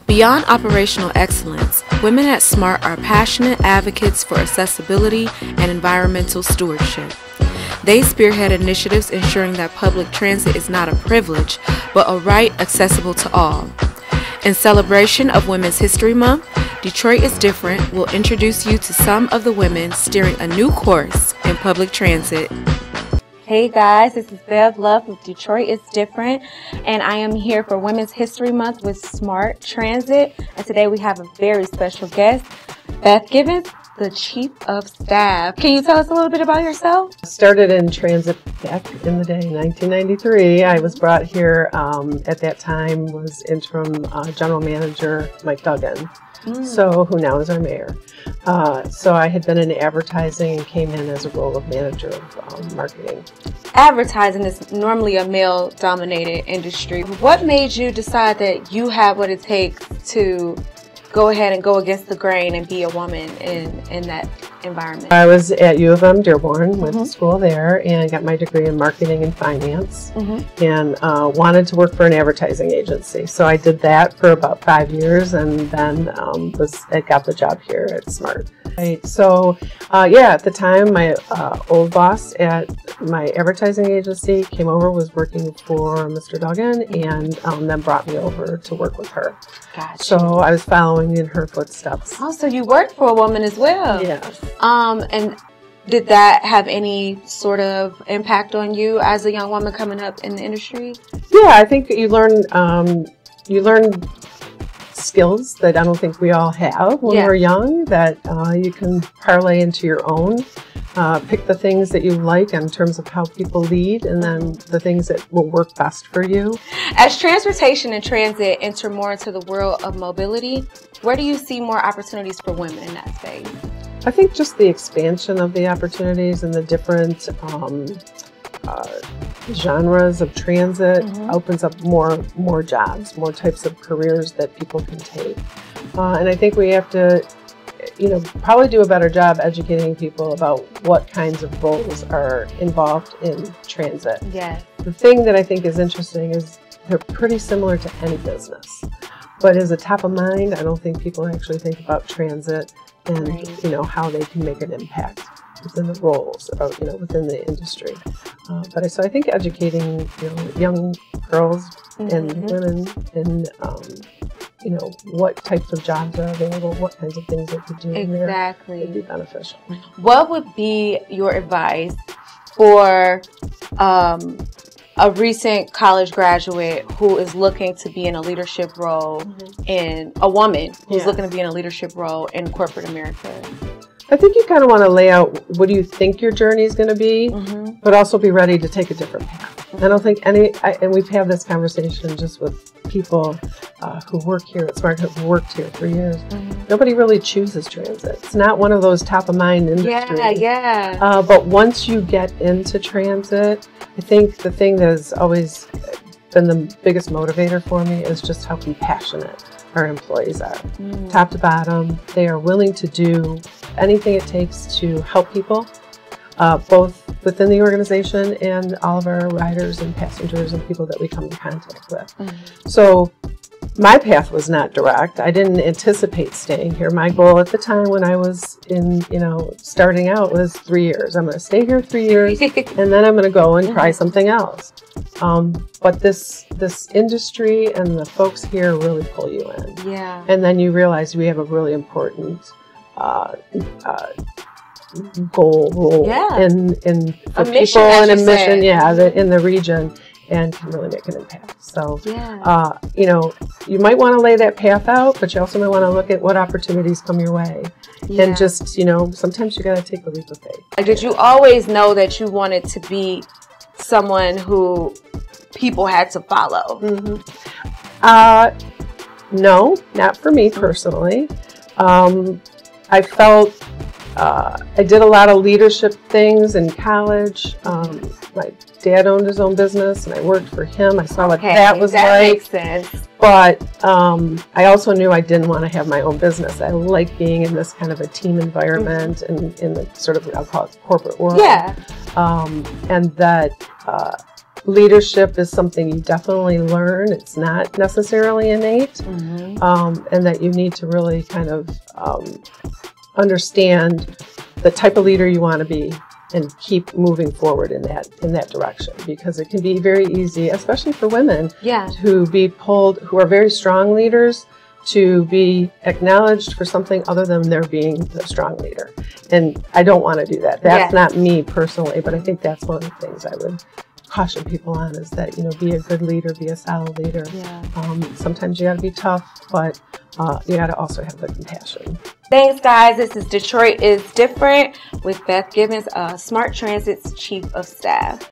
Beyond operational excellence, women at SMART are passionate advocates for accessibility and environmental stewardship. They spearhead initiatives ensuring that public transit is not a privilege, but a right accessible to all. In celebration of Women's History Month, Detroit is Different will introduce you to some of the women steering a new course in public transit. Hey guys, this is BEvlove with Detroit is Different, and I am here for Women's History Month with Smart Transit. And today we have a very special guest, Beth Gibbons, the Chief of Staff. Can you tell us a little bit about yourself? I started in transit back in the day, 1993. I was brought here at that time was interim General Manager Mike Duggan, so who now is our mayor. So I had been in advertising and came in as a role of manager of marketing. Advertising is normally a male-dominated industry. What made you decide that you have what it takes to go ahead and go against the grain and be a woman in that environment? I was at U of M Dearborn, went to school there, and got my degree in marketing and finance, and wanted to work for an advertising agency. So I did that for about 5 years, and then I got the job here at SMART. Right. So yeah, at the time, my old boss at my advertising agency came over, was working for Mr. Duggan, and then brought me over to work with her. Gotcha. So I was following in her footsteps. Oh, so you worked for a woman as well? Yes. And did that have any sort of impact on you as a young woman coming up in the industry? Yeah, I think you learn skills that I don't think we all have when we're young, that you can parlay into your own. Pick the things that you like in terms of how people lead, and then the things that will work best for you. As transportation and transit enter more into the world of mobility, where do you see more opportunities for women in that space? I think just the expansion of the opportunities and the different genres of transit opens up more jobs, more types of careers that people can take. And I think we have to probably do a better job educating people about what kinds of roles are involved in transit. Yes. The thing that I think is interesting is they're pretty similar to any business. But as a top of mind, I don't think people actually think about transit and how they can make an impact within the roles, within the industry. So I think educating young girls and women in what types of jobs are available, what kinds of things they could do in there would be beneficial. What would be your advice for a recent college graduate who is looking to be in a leadership role, in a woman who's looking to be in a leadership role in corporate America? I think you kind of want to lay out what do you think your journey is going to be, but also be ready to take a different path. I don't think and we've had this conversation just with people who work here at SMART, who've worked here for years. Nobody really chooses transit. It's not one of those top of mind industries. But once you get into transit, I think the thing that has always been the biggest motivator for me is just how compassionate our employees are. Top to bottom, they are willing to do anything it takes to help people, both within the organization and all of our riders and passengers and people that we come in contact with. So my path was not direct. I didn't anticipate staying here. My goal at the time when I was starting out was 3 years. I'm going to stay here 3 years and then I'm going to go and try something else. But this industry and the folks here really pull you in. Yeah. And then you realize we have a really important role in for people and a mission, in the region, and can really make an impact. So, you might want to lay that path out, but you also might want to look at what opportunities come your way. And just, sometimes you got to take a leap of faith. Did you always know that you wanted to be someone who people had to follow? No, not for me personally. I felt I did a lot of leadership things in college. My dad owned his own business, and I worked for him. I saw what that was like. That makes sense. But I also knew I didn't want to have my own business. I like being in this kind of a team environment and in the sort of, I'll call it, corporate world. Yeah. And that leadership is something you definitely learn. It's not necessarily innate, and that you need to really kind of understand the type of leader you want to be and keep moving forward in that direction, because it can be very easy, especially for women, who are very strong leaders, to be acknowledged for something other than their being the strong leader. And I don't want to do that. That's not me personally, but I think that's one of the things I would caution people on, is that, be a good leader, be a solid leader. Sometimes you got to be tough, but you got to also have the compassion. Thanks, guys. This is Detroit is Different with Beth Gibbons, Smart Transit's Chief of Staff.